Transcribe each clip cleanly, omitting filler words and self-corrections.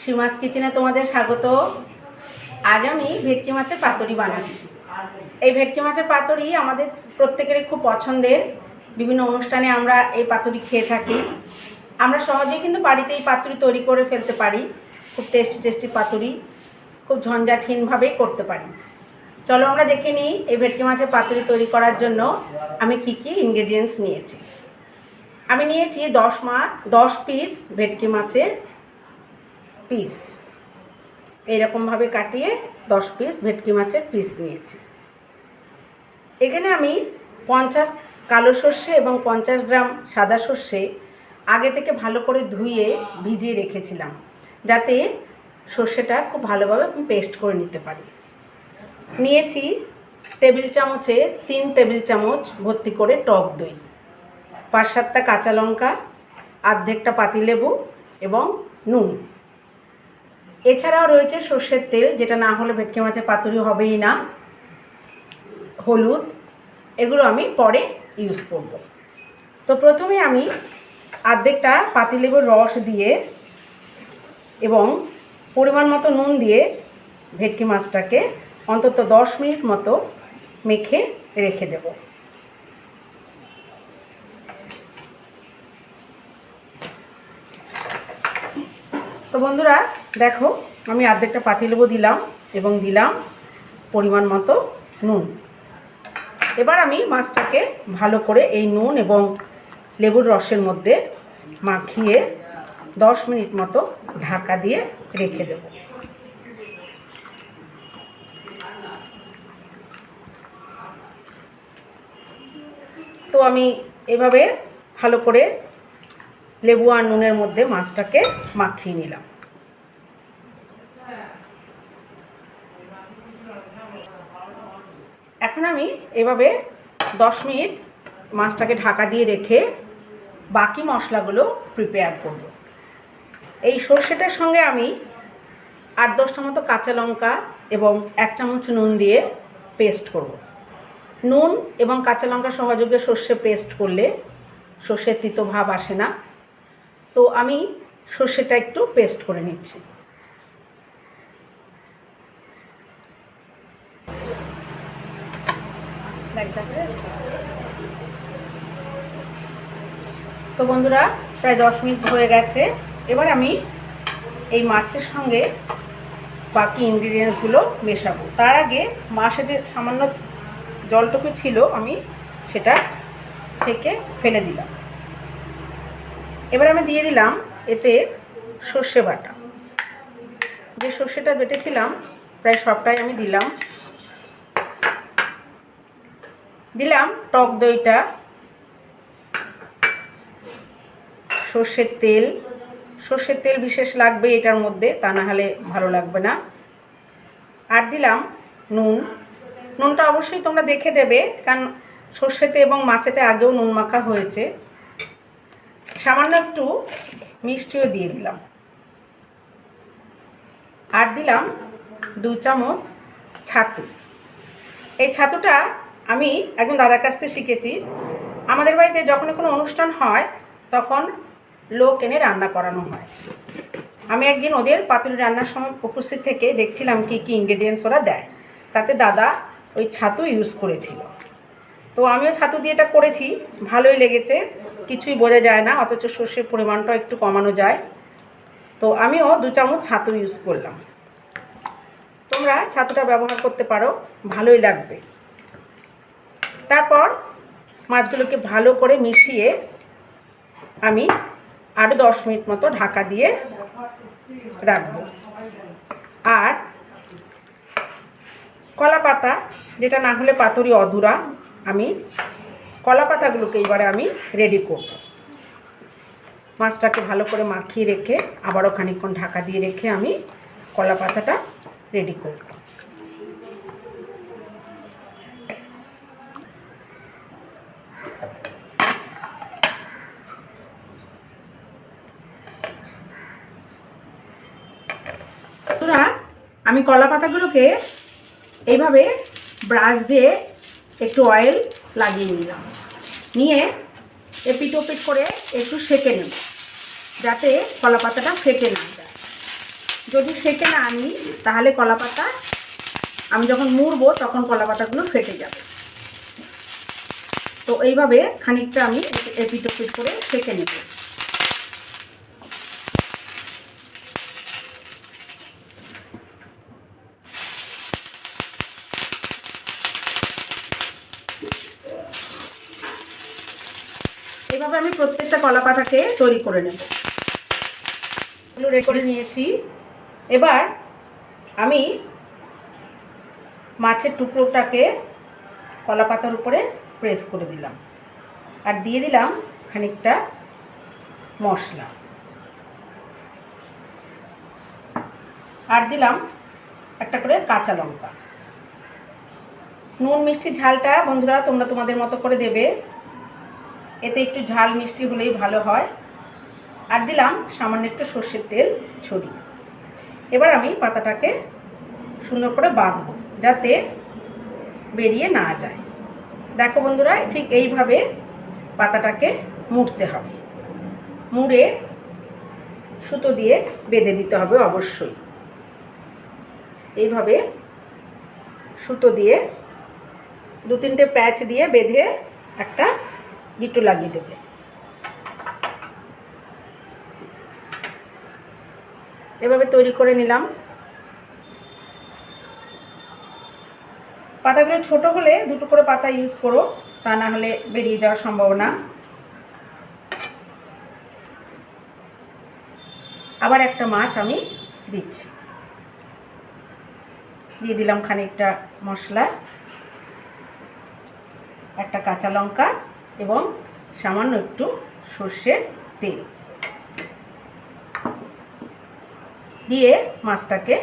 সীমাস কিচেনে তোমাদের স্বাগত। আজ আমি ভেটকি মাছের পাতুরি বানাচ্ছি। এই ভেটকি মাছের পাতুরি আমাদের প্রত্যেকেরই খুব পছন্দের। বিভিন্ন অনুষ্ঠানে আমরা এই পাতুরি খেয়ে থাকি। আমরা সহজেই কিন্তু বাড়িতে এই পাতুরি তৈরি করে ফেলতে পারি। খুব টেস্টি টেস্টি পাতুরি খুব ঝঞ্ঝাটহীনভাবেই করতে পারি। চলো আমরা দেখে নিই এই ভেটকি মাছের পাতুরি তৈরি করার জন্য আমি কি কি ইনগ্রেডিয়েন্টস নিয়েছি। আমি নিয়েছি 10 পিস ভেটকি মাছের পিস, এইরকমভাবে কাটিয়ে 10 পিস ভেটকি মাছের পিস নিয়েছি। এখানে আমি 50 কালো সর্ষে এবং 50 গ্রাম সাদা সর্ষে আগে থেকে ভালো করে ধুয়ে ভিজিয়ে রেখেছিলাম, যাতে সর্ষেটা খুব ভালোভাবে পেস্ট করে নিতে পারি। নিয়েছি টেবিল চামচে 3 টেবিল চামচ ভর্তি করে টক দই, 5-7টা কাঁচা লঙ্কা, অর্ধেকটা পাতিলেবু এবং নুন। এছাড়াও রয়েছে সর্ষের তেল, যেটা না হলে ভেটকি মাছের পাতুরি হবেই না। হলুদ, এগুলো আমি পরে ইউজ করব। তো প্রথমে আমি অর্ধেকটা পাতিলেবুর রস দিয়ে এবং পরিমাণ মতো নুন দিয়ে ভেটকি মাছটাকে অন্তত 10 মিনিট মতো মেখে রেখে দেব। তো বন্ধুরা দেখো, আমি অর্ধেকটা পাতিলেবু দিলাম এবং দিলাম পরিমাণ মতো নুন। এবার আমি মাছটাকে ভালো করে এই নুন এবং লেবুর রসের মধ্যে মাখিয়ে 10 মিনিট মতো ঢাকা দিয়ে রেখে দেব। তো আমি এভাবে ভালো করে লেবু আর নুনের মধ্যে মাছটাকে মাখিয়ে নিলাম। এখন আমি এভাবে 10 মিনিট মাছটাকে ঢাকা দিয়ে রেখে বাকি মশলাগুলো প্রিপেয়ার করব। এই সর্ষেটার সঙ্গে আমি 8-10টা মতো কাঁচা লঙ্কা এবং 1 চামচ নুন দিয়ে পেস্ট করব। নুন এবং কাঁচা লঙ্কা সহযোগে সর্ষে পেস্ট করলে সর্ষের তিতো ভাব আসে না। তো আমি সর্ষেটা একটু পেস্ট করে নিচ্ছি। তো বন্ধুরা প্রায় 10 মিনিট হয়ে গেছে। এবার আমি এই মাছের সঙ্গে বাকি ইনগ্রিডিয়েন্টসগুলো মেশাবো। তার আগে মাছের যে সামান্য জলটুকু ছিল আমি সেটা ছেঁকে ফেলে দিলাম। এবার আমি দিয়ে দিলাম এতে সর্ষে বাটা। যে সর্ষেটা বেটেছিলাম প্রায় সবটাই আমি দিলাম টক দইটা, সর্ষের তেল বিশেষ লাগবে এটার মধ্যে, তা না হলে ভালো লাগবে না। আর দিলাম নুনটা অবশ্যই তোমরা দেখে দেবে, কারণ সর্ষেতে এবং মাছেতে আগেও নুন মাখা হয়েছে। সামান্য একটু মিষ্টিও দিয়ে দিলাম। আর দিলাম 2 চামচ ছাতু। এই ছাতুটা আমি একজন দাদার কাছ থেকে শিখেছি। আমাদের বাড়িতে যখন কোনো অনুষ্ঠান হয় তখন লোক এনে রান্না করানো হয়। আমি একদিন ওদের পাতুরি রান্নার সময় উপস্থিত থেকে দেখছিলাম কি কি ইনগ্রেডিয়েন্টস ওরা দেয়। তাতে দাদা ওই ছাতু ইউজ করেছিল। তো আমিও ছাতু দিয়ে এটা করেছি, ভালোই লেগেছে, কিছুই বোঝা যায় না, অথচ সর্ষের পরিমাণটা একটু কমানো যায়। তো আমিও 2 চামচ ছাতু ইউজ করলাম। তোমরা ছাতুটা ব্যবহার করতে পারো, ভালোই লাগবে। তারপর মাছগুলোকে ভালো করে মিশিয়ে আমি আরও 10 মিনিট মতো ঢাকা দিয়ে রাখবো। আর কলা পাতা, যেটা না হলে পাতুরি অধুরা, আমি কলা পাতাগুলোকে এবারে আমি রেডি করব। মাছটাকে ভালো করে মাখিয়ে রেখে আবারও খানিকক্ষণ ঢাকা দিয়ে রেখে আমি কলা পাতাটা রেডি করব। আমি কলা পাতাগুলোকে এইভাবে ব্রাশ দিয়ে একটু অয়েল লাগিয়ে নিলাম, নিয়ে এপিট ওপিট করে একটু সেঁকে নেব, যাতে কলা পাতাটা ফেটে না যায়। যদি সেঁকে না আনি তাহলে কলাপাতা আমি যখন মুড়বো তখন কলাপাতাগুলো ফেটে যাবে। তো এইভাবে খানিকটা আমি এপিট ওপিট করে সেঁকে নেব। এইভাবে আমি প্রত্যেকটা কলাপাতাকে তৈরি করে নেব। রেডি করে নিয়েছি। এবার আমি মাছের টুকরোটাকে কলাপাতার উপরে প্রেস করে দিলাম আর দিয়ে দিলাম খানিকটা মশলা আর দিলাম একটা করে কাঁচা লঙ্কা। নুন মিষ্টি ঝালটা বন্ধুরা তোমরা তোমাদের মতো করে দেবে, এতে একটু ঝাল মিষ্টি হলেই ভালো হয়। আর দিলাম সামান্য একটু সর্ষের তেল ছড়িয়ে। এবার আমি পাতাটাকে সুন্দর করে বাঁধবো যাতে বেরিয়ে না যায়। দেখো বন্ধুরা, ঠিক এইভাবে পাতাটাকে মুড়তে হবে। মুড়ে সুতো দিয়ে বেঁধে দিতে হবে অবশ্যই। এইভাবে সুতো দিয়ে 2-3টে প্যাচ দিয়ে বেঁধে একটা গিট্টু লাগিয়ে দেবে। এভাবে তৈরি করে নিলাম। পাতাগুলো ছোট হলে 2টো করে পাতা ইউজ করো, তা না হলে বেরিয়ে যাওয়ার সম্ভাবনা। আবার একটা মাছ আমি দিচ্ছি, দিয়ে দিলাম খানিকটা মশলা, একটা কাঁচা লঙ্কা এবং সামান্য একটু সর্ষের তেল দিয়ে মাছটাকে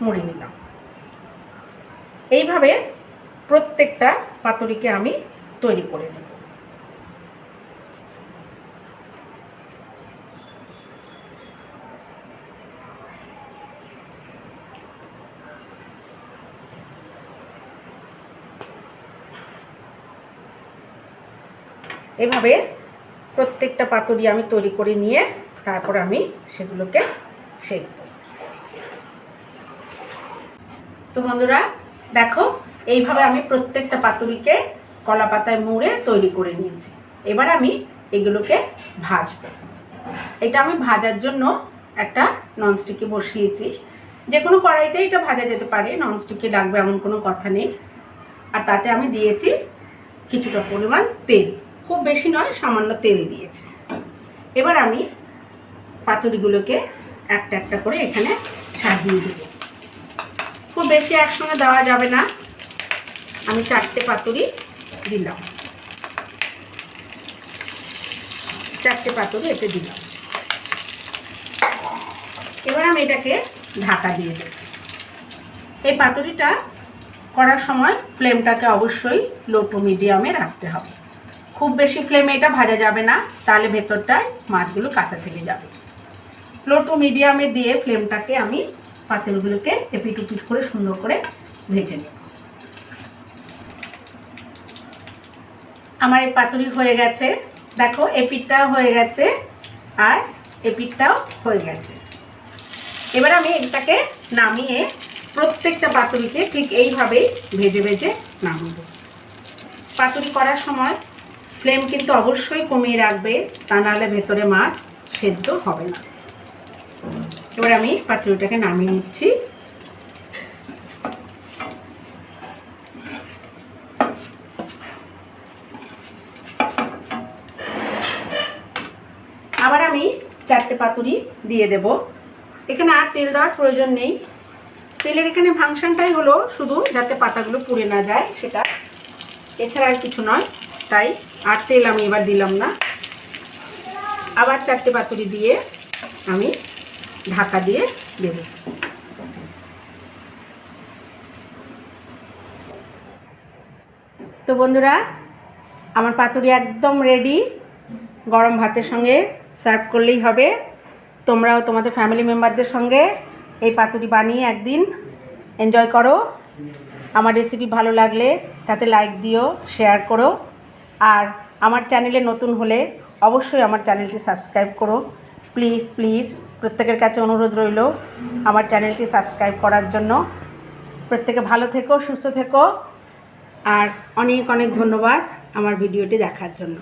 মুড়ে নিলাম। এইভাবে প্রত্যেকটা পাতুরিকে আমি তৈরি করে নেব। এভাবে প্রত্যেকটা পাতুরি আমি তৈরি করে নিয়ে তারপর আমি সেগুলোকে সেঁকব। তো বন্ধুরা দেখো, এইভাবে আমি প্রত্যেকটা পাতুরিকে কলা পাতায় মুড়ে তৈরি করে নিয়েছি। এবার আমি এগুলোকে ভাজবো। এটা আমি ভাজার জন্য একটা ননস্টিকে বসিয়েছি। যে কোনো কড়াইতে এটা ভাজা যেতে পারে, ননস্টিকে লাগবে এমন কোনো কথা নেই। আর তাতে আমি দিয়েছি কিছুটা পরিমাণ তেল, খুব বেশি নয়, সামান্য তেল দিয়েছি। এবার আমি পাতুরিগুলোকে একটা একটা করে এখানে সাজিয়ে দেব। খুব বেশি একসঙ্গে দেওয়া যাবে না। আমি 4টে পাতুরি দিলাম, 4টে পাতুরি এতে দিলাম। এবার আমি এটাকে ঢাকা দিয়ে দেব। এই পাতুরিটা করার সময় ফ্লেমটাকে অবশ্যই লো টু মিডিয়ামে রাখতে হবে। খুব বেশি ফ্লেমে এটা ভাজা যাবে না, তাহলে ভেতরটায় মাছগুলো কাঁচা থেকে যাবে। লো টু মিডিয়ামে দিয়ে ফ্লেমটাকে আমি পাতুরিগুলোকে এপিট ওপিট করে সুন্দর করে ভেজে নেব। আমার এই পাতুরি হয়ে গেছে, দেখো এপিটটাও হয়ে গেছে আর এপিটটাও হয়ে গেছে। এবার আমি এটাকে নামিয়ে প্রত্যেকটা পাতুরিকে ঠিক এইভাবেই ভেজে ভেজে নামিয়ে দেব। পাতুরি করার সময় ফ্লেম কিন্তু অবশ্যই কমিয়ে রাখবে, তা নাহলে ভেতরে মাছ সেদ্ধ হবে না। এবার আমি পাতুরিটাকে নামিয়ে নিচ্ছি। আবার আমি 4টে পাতুরি দিয়ে দেব। এখানে আর তেল দেওয়ার প্রয়োজন নেই। তেলের এখানে ফাংশনটাই হলো শুধু যাতে পাতাগুলো পুড়ে না যায় সেটা, এছাড়া আর কিছু নয়। তাই আর তেল আমি এবার দিলাম না। আবার 4টে পাতুরি দিয়ে আমি ঢাকা দিয়ে দেব। তো বন্ধুরা, আমার পাতুরি একদম রেডি। গরম ভাতের সঙ্গে সার্ভ করলেই হবে। তোমরাও তোমাদের ফ্যামিলি মেম্বারদের সঙ্গে এই পাতুরি বানিয়ে একদিন এনজয় করো। আমার রেসিপি ভালো লাগলে তাতে লাইক দিও, শেয়ার করো। আর আমার চ্যানেলে নতুন হলে অবশ্যই আমার চ্যানেলটি সাবস্ক্রাইব করো। প্লিজ প্লিজ প্রত্যেকের কাছে অনুরোধ রইল আমার চ্যানেলটি সাবস্ক্রাইব করার জন্য। প্রত্যেকে ভালো থেকো, সুস্থ থেকো, আর অনেক অনেক ধন্যবাদ আমার ভিডিওটি দেখার জন্য।